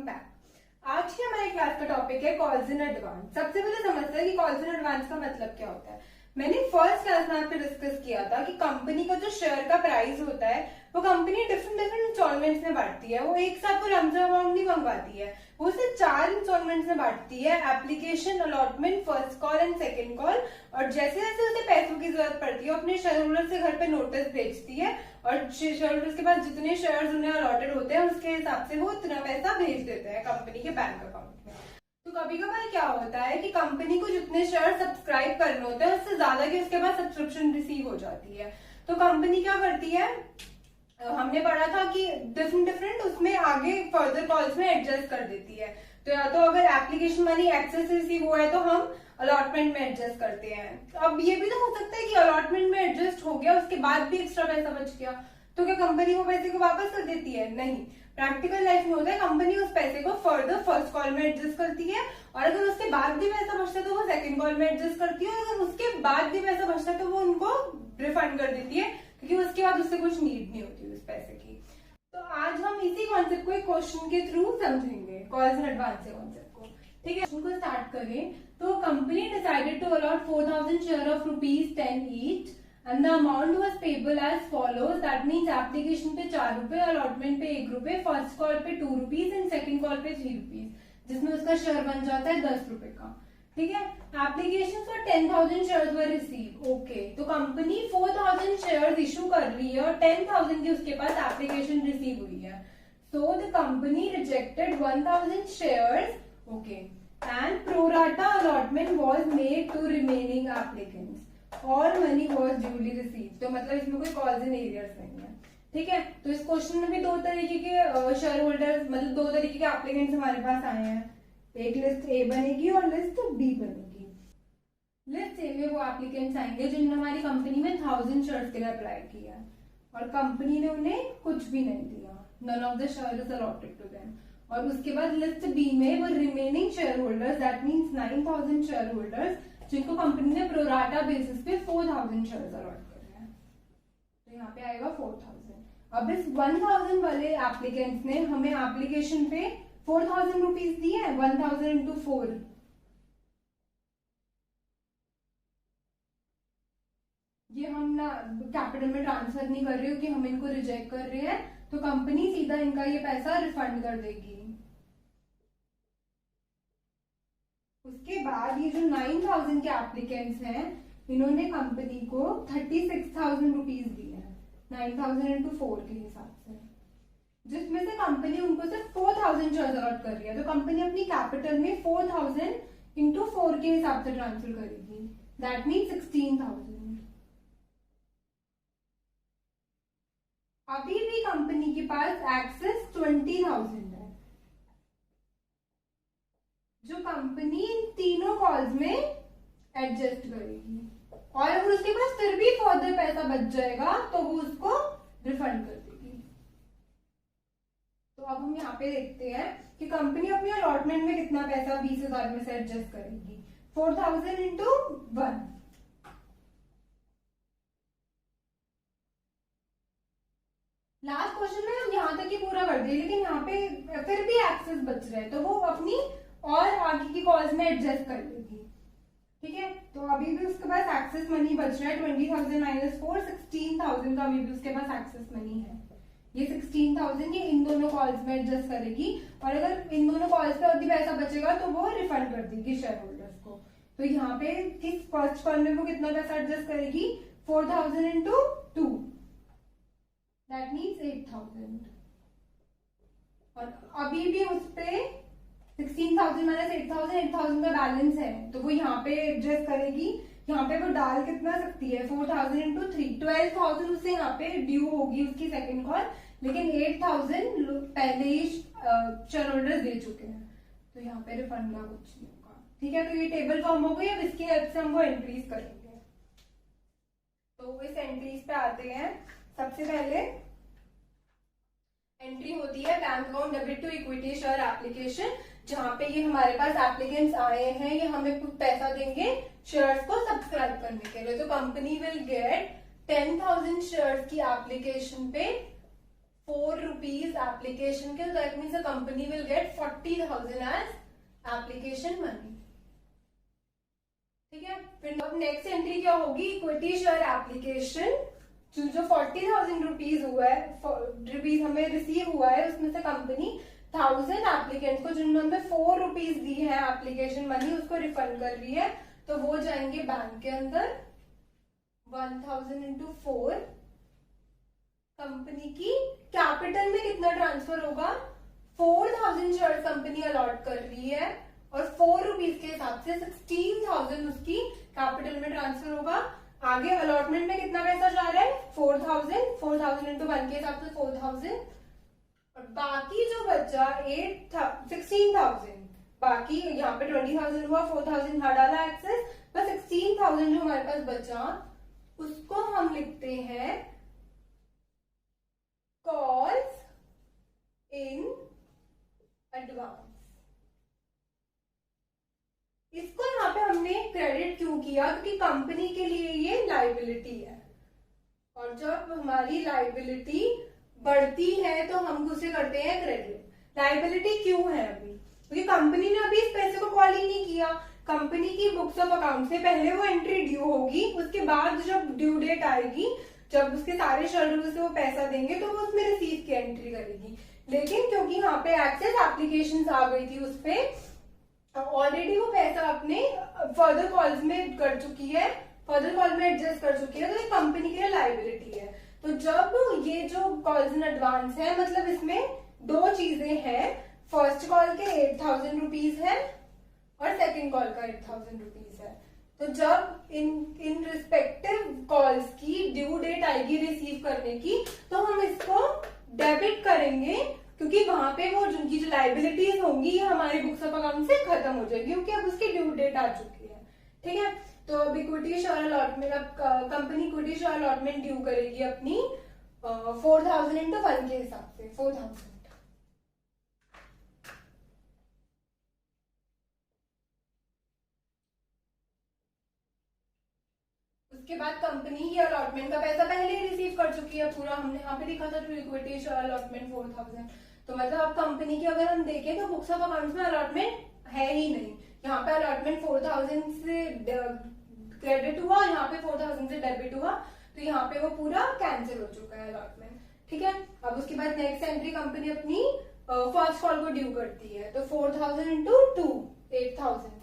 Back. आज की हमारे क्लास का टॉपिक है कॉल्स इन एडवांस। सबसे पहले समझते हैं कि कॉल्स इन एडवांस का मतलब क्या होता है। मैंने फर्स्ट क्लास में आपसे डिस्कस किया था कि कंपनी का जो शेयर का प्राइस होता है वो कंपनी डिफरेंट डिफरेंट इंस्टॉलमेंट्स में बांटती है। वो एक साथ वो लमसम अमाउंट नहीं मंगवाती है, वो उसे 4 इंस्टॉलमेंट्स में बांटती है। Application, allotment, first call and second call. और जैसे जैसे उसे पैसों की जरूरत पड़ती है अपने शेयर होल्डर से घर पे नोटिस भेजती है और शेयर होल्डर्स के पास जितने शेयर्स उन्हें अलॉटेड होते हैं उसके हिसाब से वो उतना पैसा भेज देते हैं कंपनी के बैंक अकाउंट में। तो कभी कभार क्या होता है कि कंपनी को जितने शेयर सब्सक्राइब करने होते हैं उससे ज्यादा की उसके पास सब्सक्रिप्शन रिसीव हो जाती है। तो कंपनी क्या करती है, हमने पढ़ा था कि डिफरेंट डिफरेंट उसमें आगे फर्दर कॉल्स में एडजस्ट कर देती है। तो या तो अगर एप्लीकेशन मनी एक्सेस रिसीव हुआ है तो हम अलॉटमेंट में एडजस्ट करते हैं। अब ये भी तो हो सकता है कि अलॉटमेंट में एडजस्ट हो गया उसके बाद भी एक्स्ट्रा पैसा बच गया, तो क्या कंपनी वो पैसे को वापस कर देती है? नहीं। प्रैक्टिकल लाइफ में होता है कंपनी उस पैसे को फर्दर फर्स्ट कॉल में एडजस्ट करती है और अगर उसके बाद भी पैसा बचता है तो वो सेकंड कॉल में एडजस्ट करती है और अगर उसके बाद भी पैसा बचता है तो वो उनको रिफंड कर देती है क्योंकि उसके बाद उससे कुछ नीड नहीं होती उस पैसे की। तो आज हम इसी कॉन्सेप्ट को एक क्वेश्चन के थ्रू समझेंगे, कॉल्स इन एडवांस के कॉन्सेप्ट को। ठीक है, क्वेश्चन को स्टार्ट करें। तो company decided to allot 4000 share of ₹10 each and the amount was payable as follows. That means application पे 4 रुपए, अलॉटमेंट पे 1 रुपए, फर्स्ट कॉल पे 2 रुपीज एंड सेकंड कॉल पे 3 रुपीज, जिसमें उसका शेयर बन जाता है 10 रुपए का। ठीक है, application for 10,000 shares were receive. Okay, तो कंपनी 4000 शेयर्स इशू कर रही है और 10,000 की उसके पास एप्लीकेशन रिसीव हुई है। So the company rejected 1000 shares. Okay, and pro rata allotment was made to remaining applicants और मनी वॉज ड्यूली रिसीव। तो मतलब इसमें कोई कॉल्स इन एरियर्स नहीं है। ठीक है, तो इस क्वेश्चन में भी 2 तरीके के शेयर होल्डर्स, मतलब 2 तरीके के एप्लीकेंट्स हमारे पास आए हैं। एक लिस्ट ए बनेगी और लिस्ट बी बनेगी। लिस्ट ए में वो एप्लीकेंट्स आएंगे जिन्होंने हमारी कंपनी में 1000 शेयर्स के लिए अप्लाई किया और कंपनी ने उन्हें कुछ भी नहीं दिया, none of the share is allotted to them. और उसके बाद लिस्ट बी में वो remaining share holders, that means 9000 share holders, जिनको कंपनी ने प्रोराटा बेसिस पे 4000 शेयर्स अलॉट करे हैं। तो यहाँ पे आएगा 4000। अब इस 1000 वाले एप्लीकेंट्स ने हमें एप्लीकेशन पे 4000 रुपीज दिए हैं, 1000 इंटू 4। ये हम ना कैपिटल में ट्रांसफर नहीं कर रहे हो कि हम इनको रिजेक्ट कर रहे हैं, तो कंपनी सीधा इनका ये पैसा रिफंड कर देगी। उसके बाद ये जो 9000 के एप्लीकेंट्स हैं इन्होंने कंपनी को 36,000 रुपीज दिए हैं, 9000 इंटू 4 के हिसाब से, जिसमें से कंपनी उनको सिर्फ 4000 शेयर अलॉट कर रही है। तो कंपनी अपनी कैपिटल में 4000 इंटू 4 के हिसाब से ट्रांसफर करेगी, दैट मीन 16,000। अभी भी कंपनी के पास एक्सेस 20,000 है जो कंपनी इन तीनों कॉल्स में एडजस्ट करेगी और अगर उसके पास फिर भी फर्दर पैसा बच जाएगा तो वो उसको रिफंड कर देगी। तो अब हम यहाँ पे देखते हैं कि कंपनी अपनी अलॉटमेंट में कितना पैसा 20,000 में से एडजस्ट करेगी। 4000 इंटू 1। लास्ट क्वेश्चन में हम यहाँ तक ही पूरा कर दिए, लेकिन यहाँ पे फिर भी एक्सेस बच रहे हैं तो वो अपनी और आगे की कॉल्स में एडजस्ट कर लेगी। ठीक है, तो अभी भी उसके पास एक्सेस मनी बच रहा है 20,000 माइनस 4, 16,000 का अभी भी उसके पास एक्सेस मनी है। ये 16,000 ये इन दोनों कॉल्स में एडजस्ट करेगी और अगर इन दोनों कॉल्स पे और भी पैसा बचेगा तो वो रिफंड कर देगी शेयर होल्डर्स को। तो यहाँ पे किस फर्स्ट कॉल में वो कितना पैसा एडजस्ट करेगी? 4000 इंटू 2, दैट मीन्स 8000। और अभी भी उस पे 16,000 माइनस 8,000 का बैलेंस है तो वो यहाँ पे एडजस्ट करेगी। यहाँ पे वो डाल कितना सकती है? 4000 इंटू 3, 12,000 उससे यहाँ पे ड्यू होगी उसकी सेकंड कॉल, लेकिन 8,000 पहले ही शेयर होल्डर्स दे चुके हैं तो यहाँ पे रिफंड का कुछ नहीं होगा। ठीक है, तो ये टेबल फॉर्म हो गई। अब इसकी हेल्प से हम वो एंट्रीज करेंगे। तो इस एंट्रीज पे आते हैं। सबसे पहले एंट्री होती है bank account debit to equity share application, जहां पे ये हमारे पास एप्लीकेंट्स आए हैं, ये हमें कुछ पैसा देंगे शेयर्स को सब्सक्राइब करने के लिए। तो कंपनी विल गेट 10,000 शेयर्स की एप्लीकेशन पे ₹4 एप्लीकेशन के, that means the company will get 40,000 as application money. ठीक है, फिर अब नेक्स्ट एंट्री क्या होगी, इक्विटी शेयर एप्लीकेशन, जो 40,000 रुपीज हुआ है, रुपीज हमें रिसीव हुआ है, उसमें से कंपनी 1000 एप्लीकेंट्स को जिन्होंने ₹4 दी है एप्लीकेशन मनी, उसको रिफंड कर रही है, तो वो जाएंगे बैंक के अंदर। 1000 इंटू 4, कंपनी की कैपिटल में कितना ट्रांसफर होगा, 4000 शेयर कंपनी अलॉट कर रही है, और ₹4 के हिसाब से 16,000 उसकी कैपिटल में ट्रांसफर होगा। आगे अलॉटमेंट में कितना पैसा जा रहा है, 4000 इंटू 1 के हिसाब से 4000, और बाकी जो बचा 16,000, बाकी यहाँ पे 20,000 हुआ, 4,000 यहाँ डाला एक्सेस, बस 16,000 जो हमारे पास बचा उसको हम लिखते हैं कॉल्स इन एडवांस। इसको यहाँ पे हमने क्रेडिट क्यों किया, क्योंकि कंपनी के लिए ये लाइबिलिटी है, और जब हमारी लाइबिलिटी बढ़ती है तो हम उसे करते हैं क्रेडिट। लाइबिलिटी क्यों है अभी, क्योंकि कंपनी ने अभी इस पैसे को कॉल ही नहीं किया। कंपनी की बुक्स ऑफ अकाउंट से पहले वो एंट्री ड्यू होगी, उसके बाद जब ड्यू डेट आएगी, जब उसके सारे शेयरहोल्डर से वो पैसा देंगे तो वो उसमें रिसीव की एंट्री करेगी। लेकिन क्योंकि यहाँ पे एक्सेस एप्लीकेशन आ गई थी, उसपे ऑलरेडी वो पैसा अपने फर्दर कॉल्स में कर चुकी है, फर्दर कॉल में एडजस्ट कर चुकी है, तो ये कंपनी के लिए लाइबिलिटी है। तो जब ये जो कॉल्स इन एडवांस है, मतलब इसमें दो चीजें हैं, फर्स्ट कॉल के 8,000 रुपीज है और सेकंड कॉल का 8,000 रुपीज है। तो जब इन रिस्पेक्टिव कॉल्स की ड्यू डेट आएगी रिसीव करने की, तो हम इसको डेबिट करेंगे, क्योंकि वहां पे वो जिनकी जो लाइबिलिटीज होंगी हमारी बुक्स ऑफ अकाउंट से खत्म हो जाएगी, क्योंकि अब उसकी ड्यू डेट आ चुकी है। ठीक है, तो अब इक्विटी शेयर अलॉटमेंट, अब company equity share allotment due करेगी अपनी 4,000 इंटू 1 के हिसाब से 4,000। उसके बाद कंपनी की अलॉटमेंट का पैसा पहले ही रिसीव कर चुकी है पूरा, हमने यहाँ पे लिखा था टू इक्विटी शेयर अलॉटमेंट 4,000, तो मतलब अब कंपनी की अगर हम देखें तो बुक्स ऑफ अकाउंट्स में अलॉटमेंट है ही नहीं। यहाँ पे अलॉटमेंट 4,000 से क्रेडिट हुआ, यहाँ पे 4,000 से डेबिट हुआ, तो यहाँ पे वो पूरा कैंसिल हो चुका है अलॉटमेंट। ठीक है, अब उसके बाद नेक्स्ट एंट्री कंपनी अपनी फर्स्ट कॉल को ड्यू करती है, तो 4,000 इंटू 2 8,000,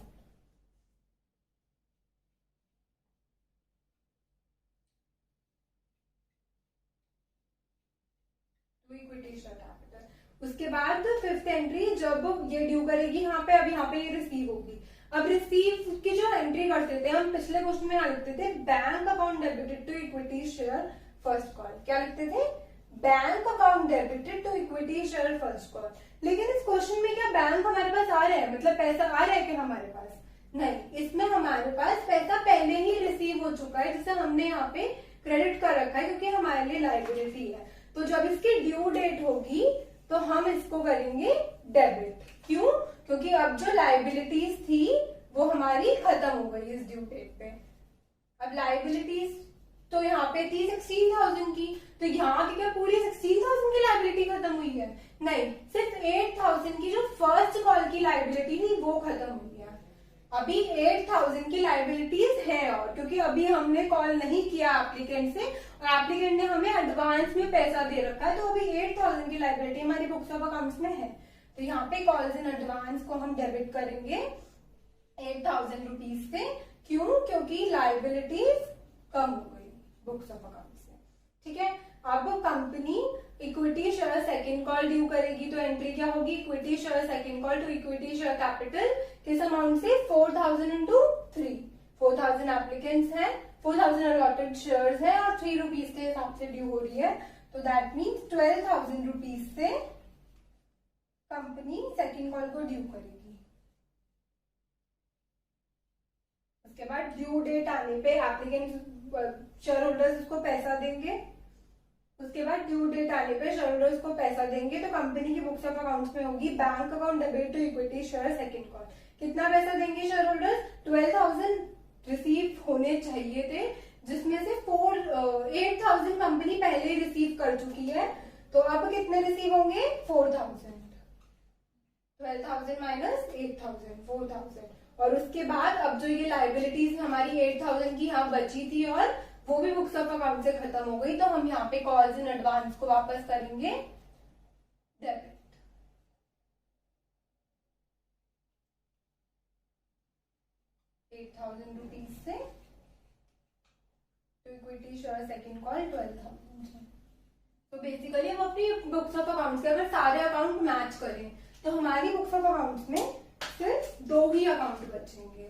इक्विटी शेयर कैपिटल। उसके बाद फिफ्थ एंट्री जब ये ड्यू करेगी यहाँ पे, अब यहाँ पे ये रिसीव होगी। अब रिसीव की जो एंट्री करते थे हम पिछले क्वेश्चन में यहाँ लिखते थे bank account debited to equity share first call, क्या लिखते थे, bank account debited to equity share first call. लेकिन इस क्वेश्चन में क्या बैंक हमारे पास आ रहा है, मतलब पैसा आ रहा है क्या हमारे पास, नहीं, इसमें हमारे पास पैसा पहले ही रिसीव हो चुका है, जिसे हमने यहाँ पे क्रेडिट कर रखा है, क्योंकि हमारे लिए लाइबिलिटी है। तो जब इसकी ड्यू डेट होगी तो हम इसको करेंगे डेबिट। क्यों, क्योंकि अब जो लाइबिलिटीज थी वो हमारी खत्म हो गई इस ड्यू डेट पे। अब लाइबिलिटीज तो यहाँ पे थी 16,000 की, तो यहाँ की क्या पूरी 16,000 की लाइबिलिटी खत्म हुई है, नहीं, सिर्फ 8,000 की जो फर्स्ट कॉल की लाइबिलिटी थी वो खत्म हुई है। अभी 8,000 की लाइबिलिटीज है, और क्योंकि अभी हमने कॉल नहीं किया एप्लीकेंट से और एप्लीकेंट ने हमें एडवांस में पैसा दे रखा है, तो अभी 8,000 की लाइबिलिटी हमारी बुक्स ऑफ अकाउंट्स में है। तो यहाँ पे कॉल्स इन एडवांस को हम डेबिट करेंगे 8,000 रुपीज से। क्यों, क्योंकि लाइबिलिटीज कम हो गई बुक्स ऑफ अकाउंट से। ठीक है, अब company equity share second call due करेगी, तो एंट्री क्या होगी, equity share second call to equity share capital किस अमाउंट से, 4,000 इंटू 3, 4,000 एप्लीकेंट्स हैं, 4,000 अलॉटेड शेयर्स है और 3 रुपीज के हिसाब से ड्यू हो रही है, तो दैट मीन्स 12,000 रुपीज से कंपनी सेकंड कॉल को ड्यू करेगी। उसके बाद ड्यू डेट आने पे एप्लीकेंट शेयर होल्डर्स उसको पैसा देंगे, उसके बाद ड्यू डेट आने पे शेयर होल्डर्स को पैसा देंगे, तो कंपनी की बुक्स ऑफ अकाउंट्स में होगी bank account debit to equity share second call. कितना पैसा देंगे शेयर होल्डर्स, 12,000 रिसीव होने चाहिए थे, जिसमें से 8,000 कंपनी पहले रिसीव कर चुकी है, तो अब कितने रिसीव होंगे? 4000। 12,000 माइनस 8,000, 4,000। और उसके बाद अब जो ये लाइबिलिटीज हमारी 8,000 की यहाँ बची थी और वो भी बुक्स ऑफ अकाउंट से खत्म हो गई, तो हम यहाँ पे कॉल्स इन एडवांस को वापस करेंगे डेबिट। 8,000 रुपीज से तो इक्विटी शेयर सेकंड कॉल 12,000। तो बेसिकली हम अपनी बुक्स ऑफ अकाउंट्स के अगर सारे अकाउंट मैच करें तो हमारी बुक्स ऑफ अकाउंट्स में सिर्फ 2 ही अकाउंट बचेंगे।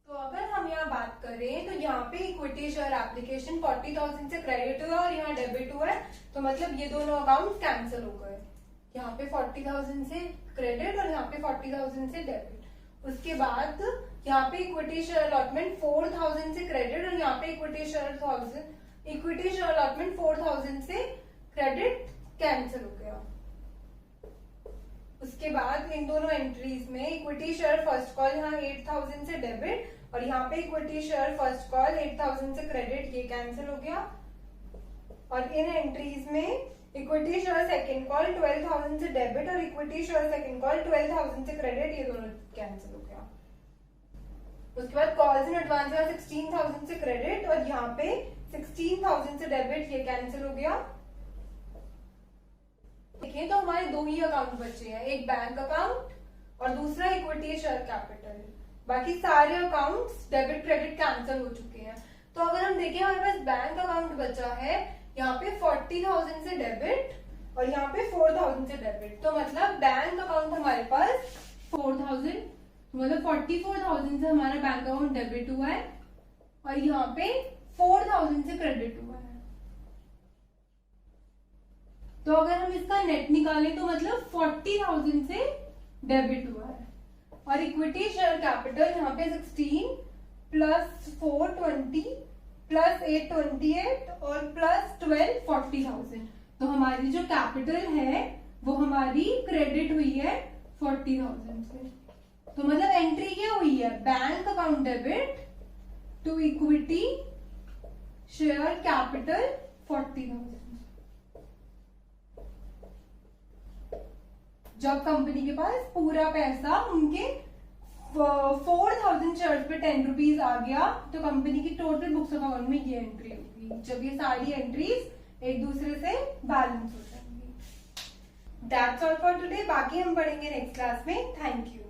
तो अगर हम यहाँ बात करें तो यहाँ पे इक्विटी शेयर एप्लीकेशन 40,000 से क्रेडिट हुआ और यहाँ डेबिट हुआ है, तो मतलब ये दोनों अकाउंट कैंसिल हो गए। यहाँ पे 40,000 से क्रेडिट और यहाँ पे 40,000 से डेबिट। उसके बाद यहाँ पे इक्विटी शेयर अलॉटमेंट 4,000 से क्रेडिट और यहाँ पे इक्विटी शेयर अलॉटमेंट 4,000 से क्रेडिट कैंसिल हो गया। उसके बाद इन दोनों एंट्रीज में इक्विटी शेयर फर्स्ट कॉल यहाँ 8,000 से डेबिट और यहाँ पे इक्विटी शेयर फर्स्ट कॉल 8,000 से क्रेडिट, ये कैंसिल हो गया। और इन एंट्रीज में इक्विटी शेयर सेकंड कॉल 12,000 से डेबिट और इक्विटी शेयर सेकंड कॉल 12,000 से क्रेडिट, ये दोनों कैंसिल हो गया। उसके बाद कॉल्स इन एडवांस में 16,000 से क्रेडिट और यहाँ पे 16,000 से डेबिट, ये कैंसिल हो गया। देखिए तो हमारे 2 ही अकाउंट बचे हैं, एक बैंक अकाउंट और दूसरा इक्विटी शेयर कैपिटल। बाकी सारे अकाउंट्स डेबिट क्रेडिट कैंसिल हो चुके हैं। तो अगर हम देखें हमारे पास बैंक अकाउंट बचा है यहाँ पे 40,000 से डेबिट और यहाँ पे 4,000 से डेबिट, तो मतलब बैंक अकाउंट हमारे पास 4,000, मतलब 44,000 से हमारा बैंक अकाउंट डेबिट हुआ है और यहाँ पे 4,000 से क्रेडिट हुआ है। तो अगर हम इसका नेट निकालें तो मतलब 40,000 से डेबिट हुआ है। और इक्विटी शेयर कैपिटल यहाँ पे 16 प्लस 420 प्लस 828 और प्लस 12 40,000। तो हमारी जो कैपिटल है वो हमारी क्रेडिट हुई है 40,000 से। तो मतलब एंट्री क्या हुई है? Bank account debit to equity share capital 40,000। जब कंपनी के पास पूरा पैसा उनके 4,000 शेयर्स पे 10 रुपीज आ गया, तो कंपनी की टोटल बुक्स ऑफ अकाउंट में ये एंट्री होगी जब ये सारी एंट्रीज एक दूसरे से बैलेंस हो जाएंगी। That's all for today. बाकी हम पढ़ेंगे नेक्स्ट क्लास में। Thank you.